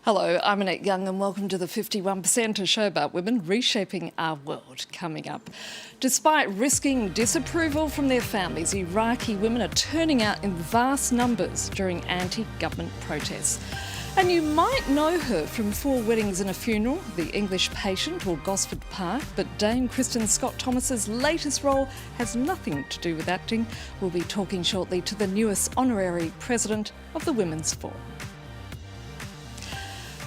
Hello, I'm Annette Young and welcome to the 51%, a show about women reshaping our world. Coming up, despite risking disapproval from their families, Iraqi women are turning out in vast numbers during anti-government protests. And you might know her from Four Weddings and a Funeral, The English Patient or Gosford Park, but Dame Kristin Scott Thomas's latest role has nothing to do with acting. We'll be talking shortly to the newest honorary president of the Women's Forum.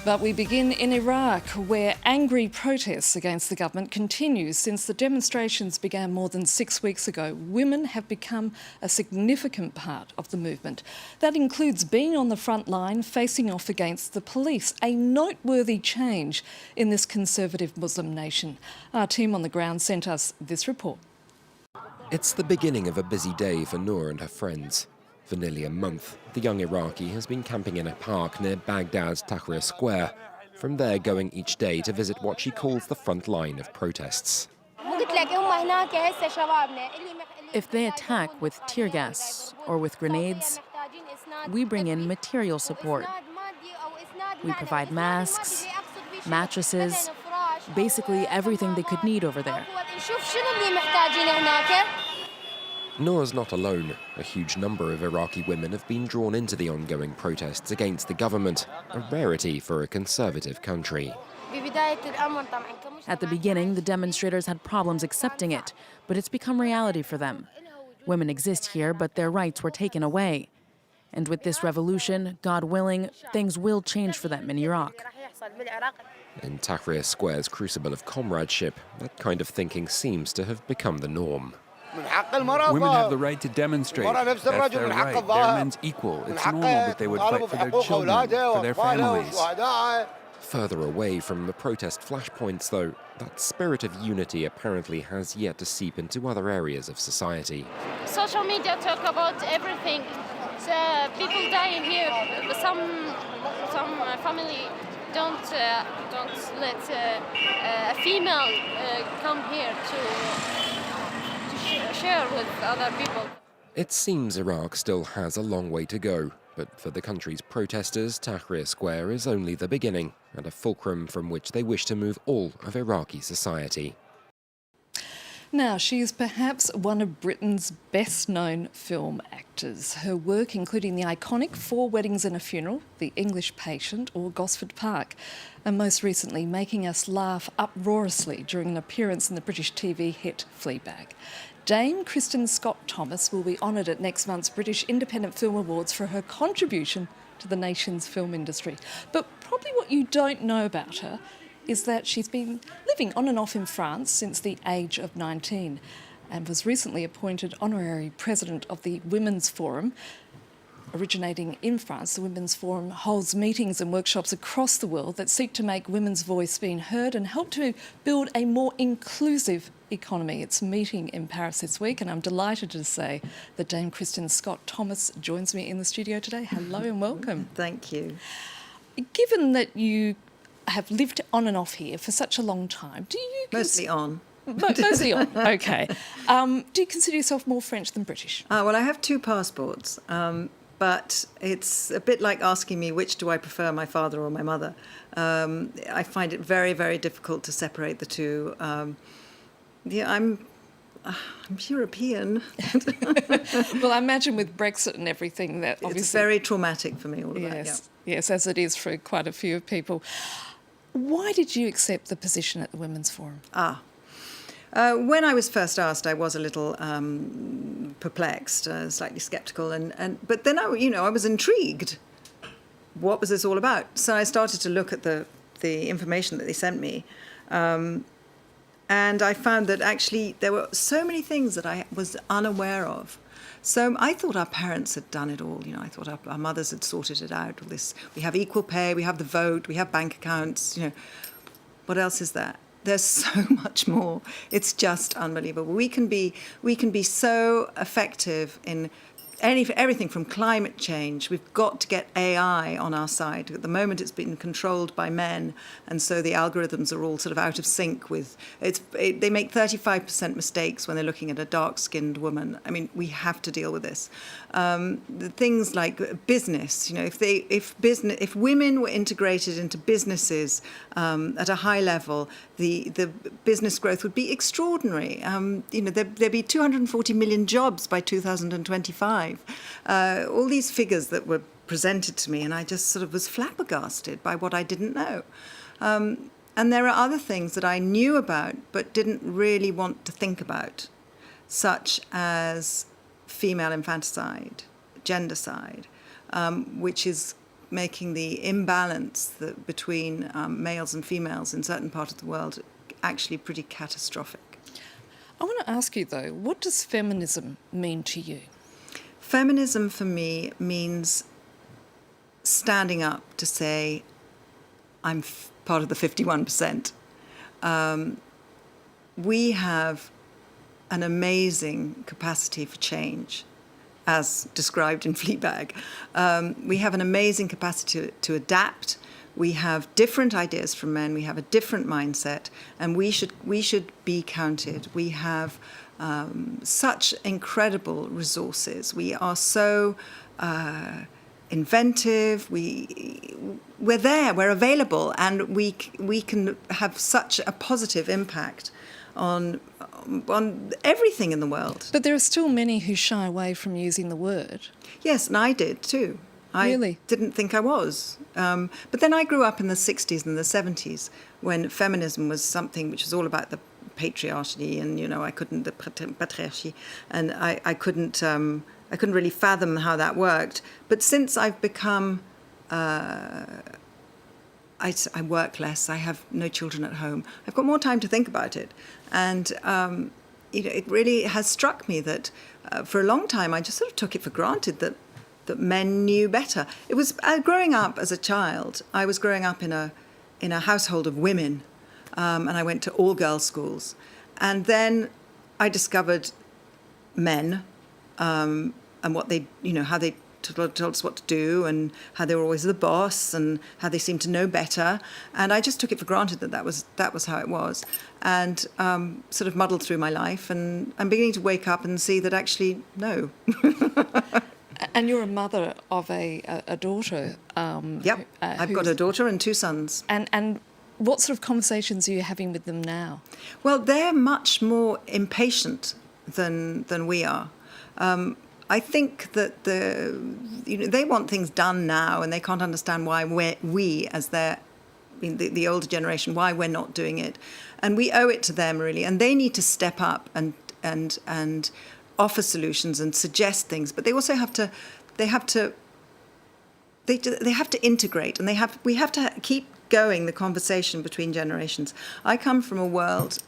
But we begin in Iraq, where angry protests against the government continue since the demonstrations began more than 6 weeks ago. Women have become a significant part of the movement. That includes being on the front line, facing off against the police, a noteworthy change in this conservative Muslim nation. Our team on the ground sent us this report. It's the beginning of a busy day for Noor and her friends. For nearly a month, the young Iraqi has been camping in a park near Baghdad's Tahrir Square, from there going each day to visit what she calls the front line of protests. If they attack with tear gas or with grenades, we bring in material support. We provide masks, mattresses, basically everything they could need over there. Noor's not alone. A huge number of Iraqi women have been drawn into the ongoing protests against the government, a rarity for a conservative country. At the beginning, the demonstrators had problems accepting it, but it's become reality for them. Women exist here, but their rights were taken away. And with this revolution, God willing, things will change for them in Iraq. In Tahrir Square's crucible of comradeship, that kind of thinking seems to have become the norm. Women have the right to demonstrate. That's their right. They're men's equal. It's normal that they would fight for their children, for their families. Further away from the protest flashpoints, though, that spirit of unity apparently has yet to seep into other areas of society. Social media talk about everything. So people dying here. Some family don't let a female come here to share with other people. It seems Iraq still has a long way to go, but for the country's protesters, Tahrir Square is only the beginning and a fulcrum from which they wish to move all of Iraqi society. Now, she is perhaps one of Britain's best-known film actors. Her work, including the iconic Four Weddings and a Funeral, The English Patient or Gosford Park, and most recently making us laugh uproariously during an appearance in the British TV hit Fleabag. Dame Kristin Scott Thomas will be honoured at next month's British Independent Film Awards for her contribution to the nation's film industry. But probably what you don't know about her is that she's been living on and off in France since the age of 19 and was recently appointed honorary president of the Women's Forum. Originating in France, the Women's Forum holds meetings and workshops across the world that seek to make women's voice being heard and help to build a more inclusive economy. It's meeting in Paris this week, and I'm delighted to say that Dame Kristin Scott Thomas joins me in the studio today. Hello and welcome. Thank you. Given that you have lived on and off here for such a long time, do you... Mostly on. Mostly on, OK. Do you consider yourself more French than British? Well, I have two passports, but it's a bit like asking me which do I prefer, my father or my mother. I find it very, very difficult to separate the two. I'm European. Well, I imagine with Brexit and everything that obviously... It's very traumatic for me, all of that. Yeah. Yes, as it is for quite a few people. Why did you accept the position at the Women's Forum? When I was first asked, I was a little perplexed, slightly sceptical, but then I was intrigued. What was this all about? So I started to look at the information that they sent me, and I found that actually there were so many things that I was unaware of. So I thought our parents had done it all. I thought our mothers had sorted it out. All this, we have equal pay, we have the vote, we have bank accounts. What else is there? There's so much more. It's just unbelievable. We can be so effective in everything from climate change. We've got to get AI on our side. At the moment, it's been controlled by men, and so the algorithms are all sort of out of sync with they make 35% mistakes when they're looking at a dark-skinned woman. I mean, we have to deal with this. The things like business, you know, if women were integrated into businesses at a high level, the business growth would be extraordinary. You know, there'd be 240 million jobs by 2025. All these figures that were presented to me, and I just sort of was flabbergasted by what I didn't know. And there are other things that I knew about but didn't really want to think about, such as female infanticide, gendercide, which is making the imbalance between males and females in certain parts of the world actually pretty catastrophic. I want to ask you, though, what does feminism mean to you? Feminism for me means standing up to say, I'm part of the 51%. We have an amazing capacity for change, as described in Fleabag. We have an amazing capacity to adapt. We have different ideas from men. We have a different mindset, and we should be counted. We have such incredible resources. We are so inventive. We're there. We're available, and we can have such a positive impact on everything in the world. But there are still many who shy away from using the word. Yes, and I did too. Really? I didn't think I was. But then I grew up in the 60s and the 70s when feminism was something which was all about the patriarchy, and, you know, I couldn't, the patriarchy, and I couldn't really fathom how that worked. But since I've become, I work less, I have no children at home, I've got more time to think about it. And, you know, it really has struck me that for a long time I just sort of took it for granted that men knew better. It was growing up as a child. I was growing up in a household of women, and I went to all girls' schools. And then I discovered men and what they, you know, how they told us what to do, and how they were always the boss, and how they seemed to know better. And I just took it for granted that was how it was, and sort of muddled through my life. And I'm beginning to wake up and see that actually no. And you're a mother of a daughter. Yep, I've got a daughter and two sons. And what sort of conversations are you having with them now? Well, they're much more impatient than we are. I think that they want things done now, and they can't understand why we as the older generation, why we're not doing it. And we owe it to them, really. And they need to step up and offer solutions and suggest things, but they also have to integrate, and we have to keep going the conversation between generations. I come from a world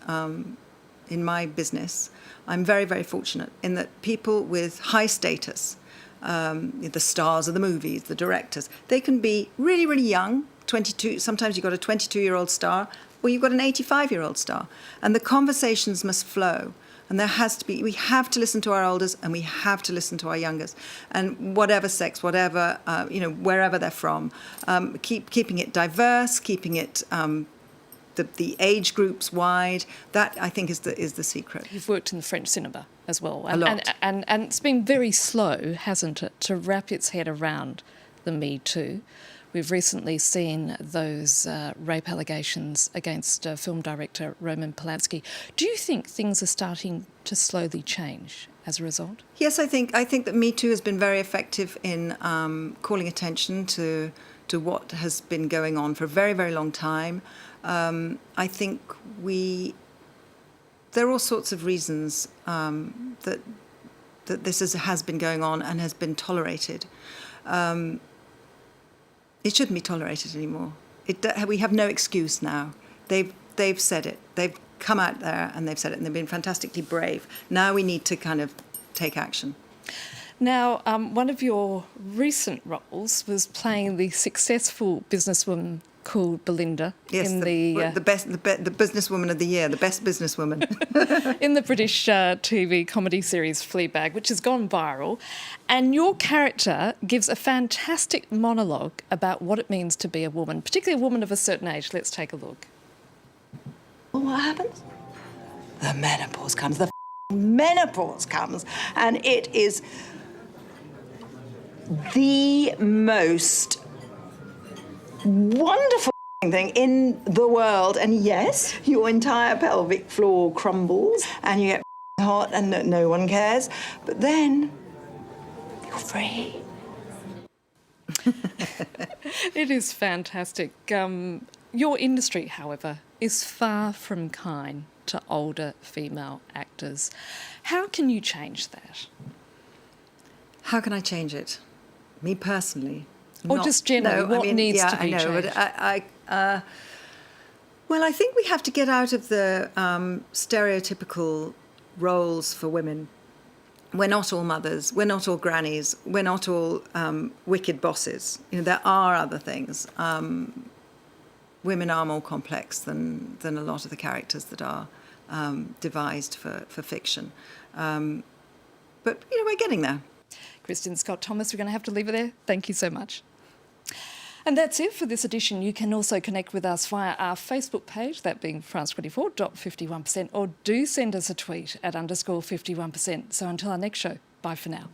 in my business. I'm very, very fortunate in that people with high status, the stars of the movies, the directors, they can be really, really young, 22. Sometimes you've got a 22-year-old star, or you've got an 85-year-old star, and the conversations must flow. And we have to listen to our elders, and we have to listen to our youngers, and whatever sex, whatever, wherever they're from, keeping it diverse, keeping it the age groups wide. That, I think, is the secret. You've worked in the French cinema as well. A lot. And it's been very slow, hasn't it, to wrap its head around the Me Too. We've recently seen those rape allegations against film director Roman Polanski. Do you think things are starting to slowly change as a result? Yes, I think that Me Too has been very effective in calling attention to what has been going on for a very, very long time. I think there are all sorts of reasons that this has been going on and has been tolerated. It shouldn't be tolerated anymore. We have no excuse now. They've said it. They've come out there and they've said it, and they've been fantastically brave. Now we need to kind of take action. Now, one of your recent roles was playing the successful businesswoman called Belinda Yes, in the businesswoman of the year, the best businesswoman. in the British TV comedy series Fleabag, which has gone viral. And your character gives a fantastic monologue about what it means to be a woman, particularly a woman of a certain age. Let's take a look. Well, what happens? The menopause comes. The menopause comes, and it is the most wonderful thing in the world. And yes, your entire pelvic floor crumbles and you get hot and no one cares. But then you're free. It is fantastic. Your industry, however, is far from kind to older female actors. How can you change that? How can I change it? Me personally? Or just generally, what needs to be changed? But well, I think we have to get out of the stereotypical roles for women. We're not all mothers, we're not all grannies, we're not all wicked bosses. You know, there are other things. Women are more complex than a lot of the characters that are devised for fiction. But, you know, we're getting there. Kristin Scott Thomas, we're going to have to leave it there. Thank you so much. And that's it for this edition. You can also connect with us via our Facebook page, that being France24.51%, or do send us a tweet at _51%. So until our next show, bye for now.